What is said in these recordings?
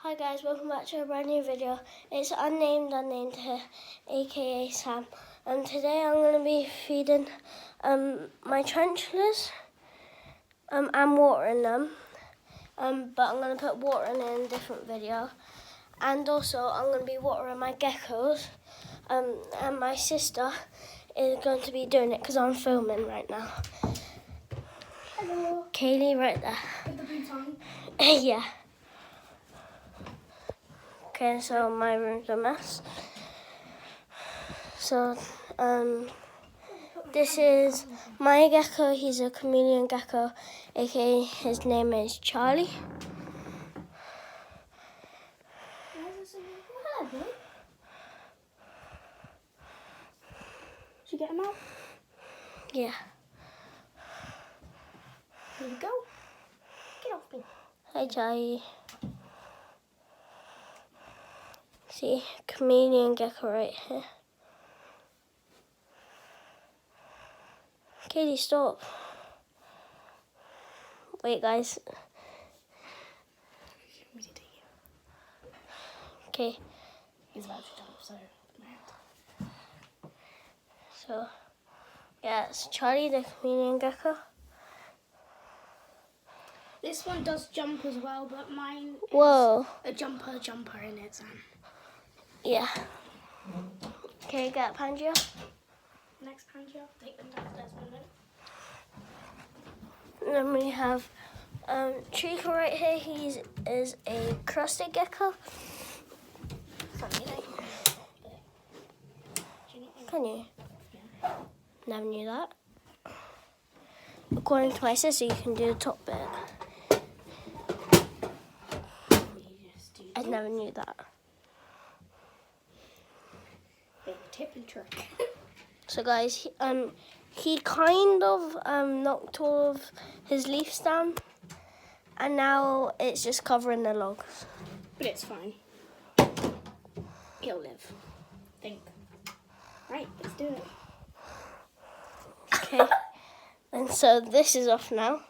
Hi guys, welcome back to a brand new video. It's unnamed here, aka Sam. And today I'm going to be feeding my tarantulas and watering them. But I'm going to put watering in a different video. And also I'm going to be watering my geckos. And my sister is going to be doing it because I'm filming right now. Hello. Kaylee right there. With the boots on. Yeah. Okay, so my room's a mess. So, this is my gecko. He's a chameleon gecko, aka his name is Charlie. Hello, boy. Should you get him out? Yeah. Here we go. Get off me. Hi, Charlie. See, chameleon gecko right here. Katie, stop. Wait, guys. Okay. He's about to jump, So, yeah, it's Charlie the chameleon gecko. This one does jump as well, but mine is Whoa. a jumper in it, Sam. Yeah. Okay, get Pangea. Next Pangea, take them downstairs a minute. And then we have Chico right here. He is a crusted gecko. Can you? Yeah. Never knew that. According to my sister, you can do the top bit. I never knew that. Big tip and trick. So guys, he kind of knocked all of his leaves down, and now it's just covering the logs. But it's fine. He'll live. Think. Right, let's do it. Okay. And so this is off now.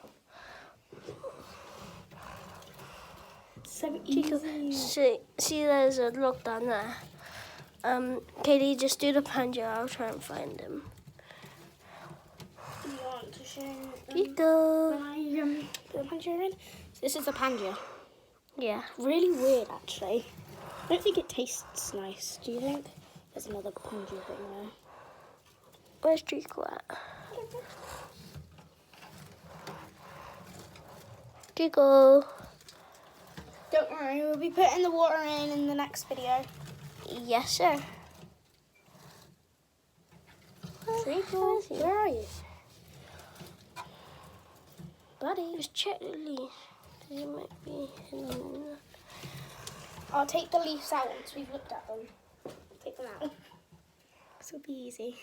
So Chico, easy. see there's a log down there. Katie, just do the Pangea. I'll try and find him. Do you want to show Chico. when I put the Pangea in? So this is the Pangea. Yeah. Really weird, actually. I don't think it tastes nice. Do you think? There's another Pangea thing there. Where's Chico at? Chico. Don't worry, we'll be putting the water in the next video. Yes, sir. Treacle, where are you? Buddy, just check the leaf. They might be hidden. I'll take the leaves out once we've looked at them. Take them out. This will be easy.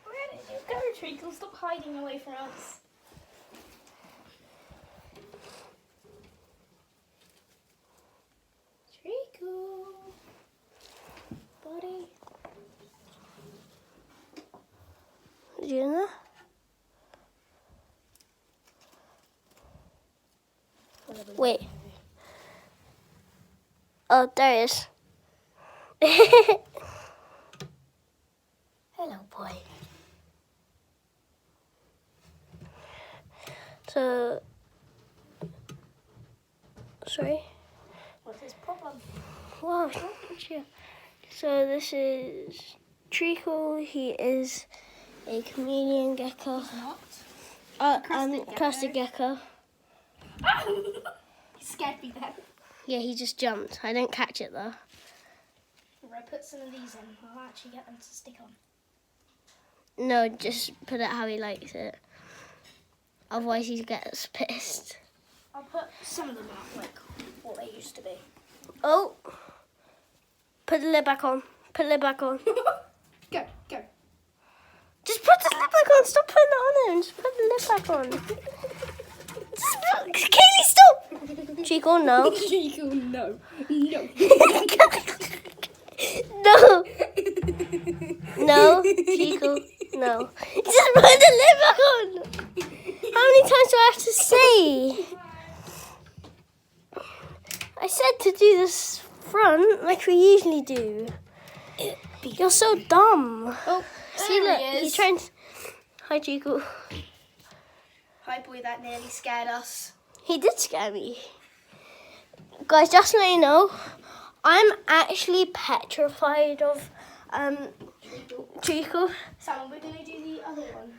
Where did you go, Treacle? Stop hiding away from us. Treacle. Buddy. Did you know? Wait. Oh, there it is. Hello, boy. So, sorry. What's his problem? Wow. So this is Treacle. He is a chameleon gecko. Not. Crusted gecko. He scared me then. Yeah, he just jumped. I didn't catch it though. If I put some of these in, I'll actually get them to stick on. No, just put it how he likes it. Otherwise he gets pissed. I'll put some of them out like what they used to be. Oh! Put the lid back on. Put the lid back on. Go, go. Just put the lid back on. Stop putting it on him. Just put the lid back on. Kaylee, stop! Chico, no. Chico, no. No. No. No, Chico, no. Just put the lid back on. this front like we usually do. You're so dumb. Oh, See, there look, he is. he's trying to... Hi, Chico. Hi, boy, that nearly scared us. He did scare me. Guys, just to let you know, I'm actually petrified of Chico. Sam, we're gonna do the other one.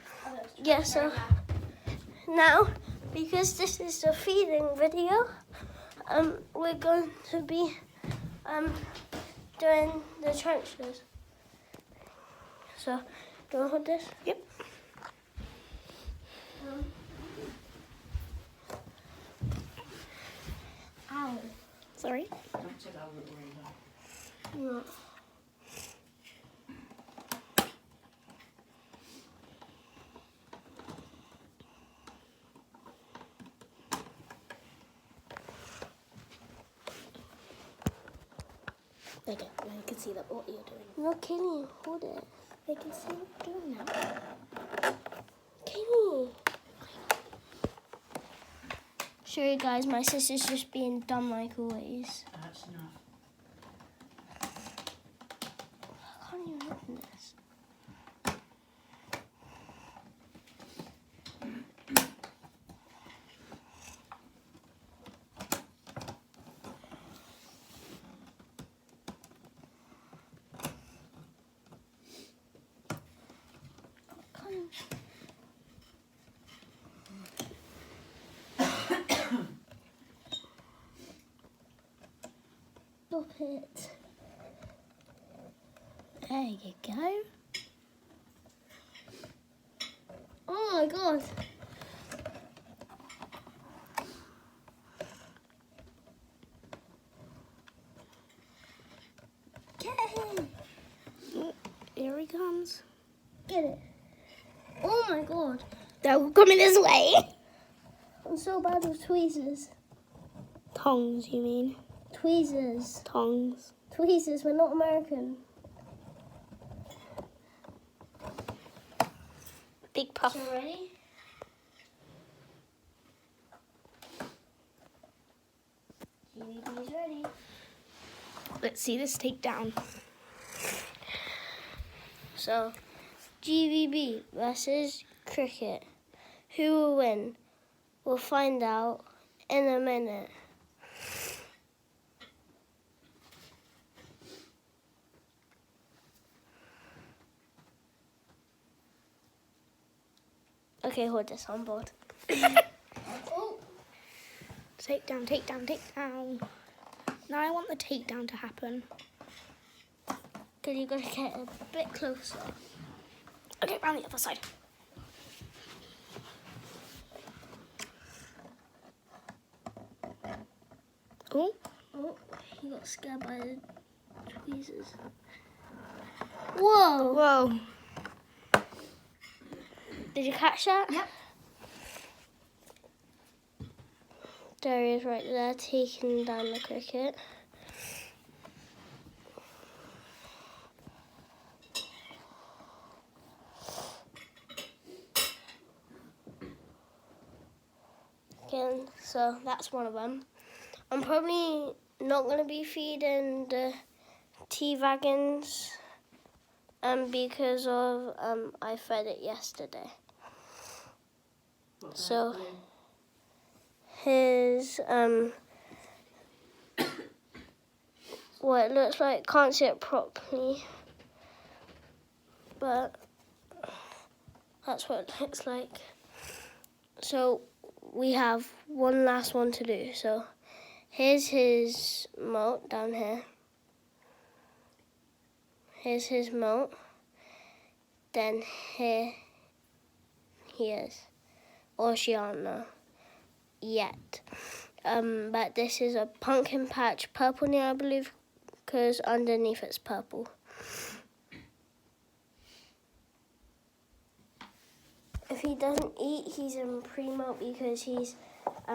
Yeah, so now, because this is the feeding video, we're going to be doing the trenches. So, do you want to hold this? Yep. Ow. Sorry. No. Okay, now you can see that what you're doing. No, Kenny, hold it. They can see what you're doing now. Kenny. Sorry guys, my sister's just being dumb like always. That's enough. I can't even open this. Stop it. There you go. Oh my god. Get him. Here he comes. Get it. Oh my god. They're coming this way. I'm so bad with tweezers. Tongs, you mean? Tweezers. Tongs. Tweezers, we're not American. Big puff. So ready? GVB's ready. Let's see this takedown. So, GVB versus cricket. Who will win? We'll find out in a minute. Okay, hold this on board. Oh. Takedown, takedown, takedown. Now I want the takedown to happen. Because you've got to get a bit closer. Okay, round the other side. Oh, Oh, he got scared by the tweezers. Whoa! whoa. Did you catch that? Yep. There he is right there, taking down the cricket. Again, so that's one of them. I'm probably not going to be feeding the tea wagons because of I fed it yesterday. So his what it looks like, can't see it properly, but that's what it looks like. So we have one last one to do. So here's his moat down here. Here's his moat. Then here he is. Or she aren't know yet. But this is a pumpkin patch purple now, I believe, because underneath it's purple. If he doesn't eat, he's in pre-moult because he's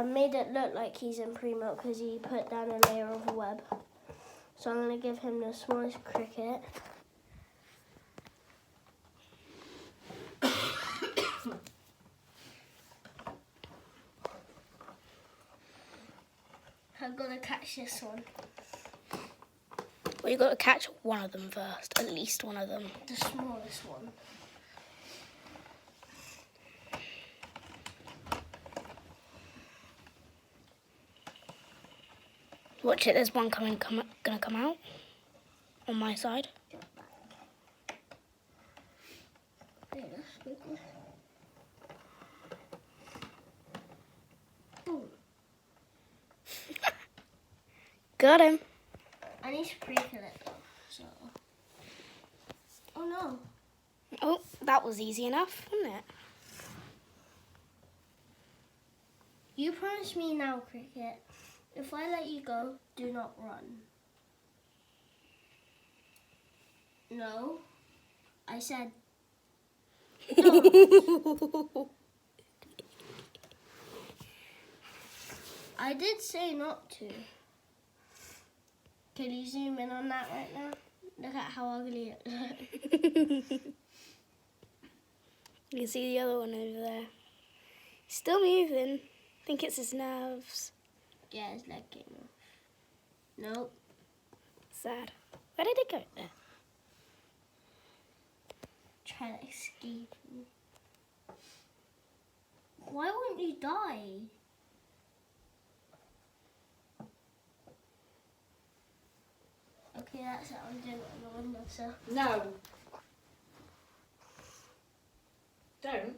made it look like he's in pre-moult because he put down a layer of web. So I'm going to give him the smallest cricket. I'm going to catch this one. Well, you got to catch one of them first, at least one of them. The smallest one. Watch it, there's one gonna come out on my side. Yeah, that's a big one. Ooh, Got him. I need to pre-kill it though, so. Oh no. Oh, that was easy enough, wasn't it? You promised me now, Cricket. If I let you go, do not run. No. I said no. I did say not to. Can you zoom in on that right now? Look at how ugly it looks. You can see the other one over there. Still moving. I think it's his nerves. Yeah, his leg came off. Nope. Sad. Where did it go? There. Try to escape me. Why won't you die? Okay, that's it. I'm doing it on the windowsill. No. Don't.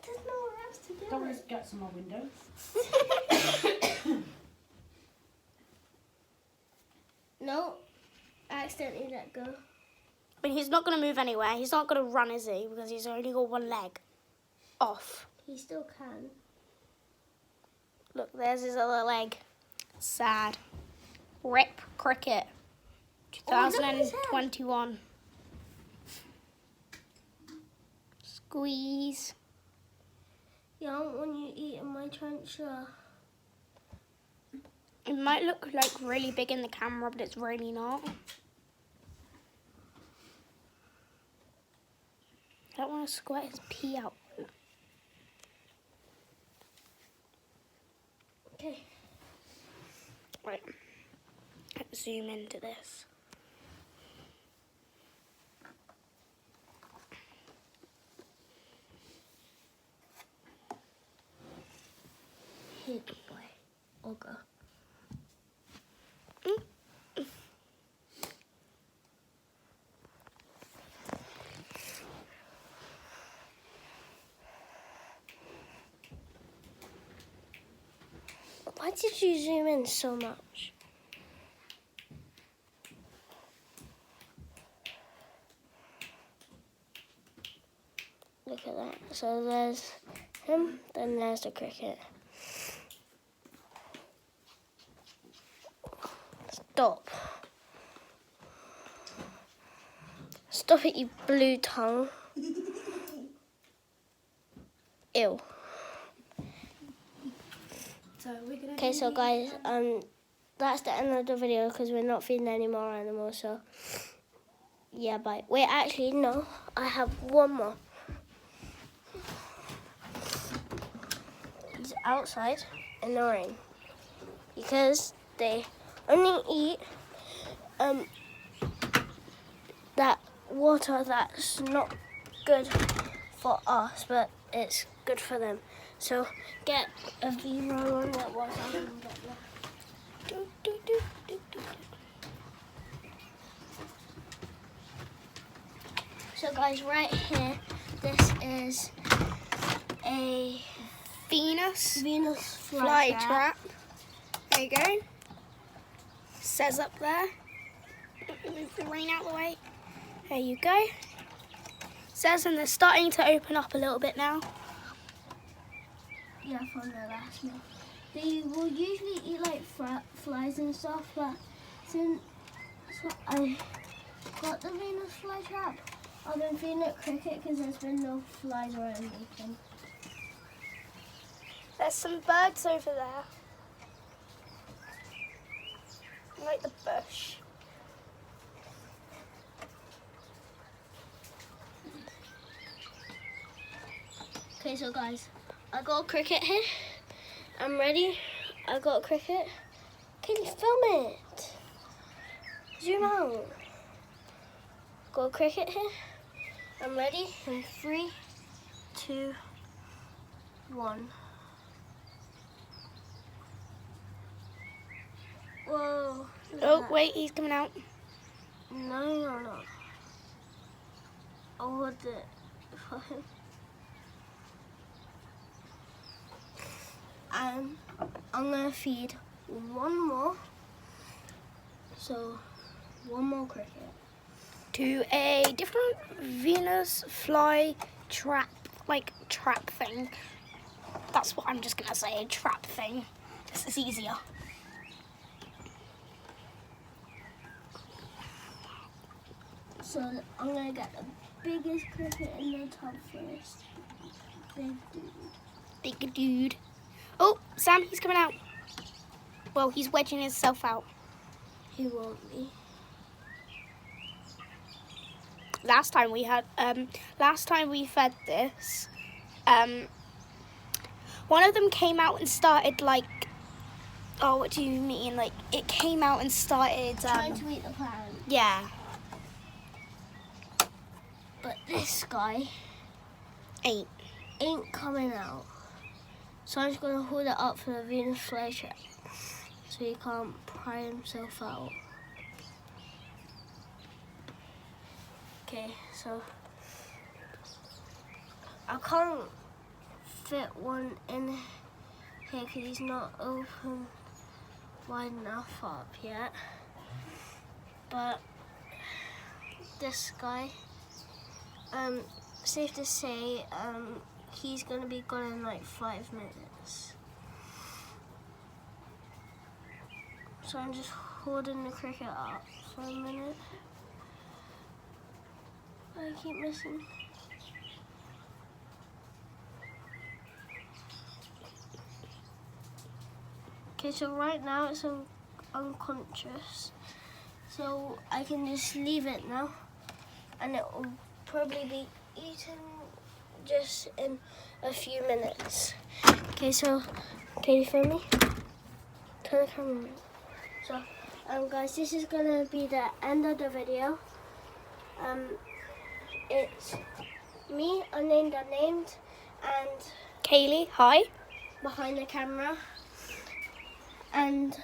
There's nowhere else to do Don't it. get some more windows. No, I accidentally let go. But he's not going to move anywhere. He's not going to run, is he? Because he's only got one leg off. He still can. Look, there's his other leg. Sad. Rip Cricket. Oh, look at his head. 2021. Squeeze. Yeah, I don't want you eating my tarantula. It might look like really big in the camera, but it's really not. I don't want to squirt his pee out. Okay. Right. Let's zoom into this. Here, good boy. Olga. Why did you zoom in so much? Look at that. So there's him, then there's the cricket. Stop. Stop it, you blue tongue. Ew. So we're gonna. Okay, so guys, that's the end of the video because we're not feeding any more animals. So yeah, bye. Wait, actually, no. I have one more. He's outside in the rain because they only eat that water that's not good for us, but it's good for them. So get a V-roll on that water and get there. Do, do, do, do, do. So guys, right here, this is a Venus Venus fly flytrap. trap. There you go. Says up there. Move the rain out of the way. There you go. Says, and they're starting to open up a little bit now. Yeah, from the last meal. They will usually eat like flies and stuff, but since I got the Venus flytrap, I've been feeding it cricket because there's been no flies or anything. There's some birds over there. I like the bush. Okay, so guys, I got a cricket here. I'm ready. I got a cricket. Can you film it? Zoom out. Got a cricket here. I'm ready in 3, 2, 1. Whoa. Oh, wait, he's coming out. No. I'll hold it for him. And I'm gonna feed one more. So, one more cricket. To a different Venus fly trap thing. That's what I'm just gonna say, a trap thing. This is easier. So I'm gonna get the biggest cricket in the tub first. Big dude. Big dude. Oh, Sam, he's coming out. Well, he's wedging himself out. He won't be. Last time we fed this, one of them came out and started like, oh, what do you mean? Like, it came out and started, Trying to eat the plant. yeah. But this guy ain't coming out. So I'm just gonna hold it up for the Venus flytrap so he can't pry himself out. Okay, so I can't fit one in here because he's not open wide enough up yet. But this guy, safe to say, he's gonna be gone in like 5 minutes. So I'm just holding the cricket up for a minute. I keep missing. Okay, so right now it's unconscious. So I can just leave it now and it will probably be eaten just in a few minutes. Okay, so can you film me? Turn the camera on. So guys, this is gonna be the end of the video. It's me, unnamed, and Kaylee, hi. behind the camera. And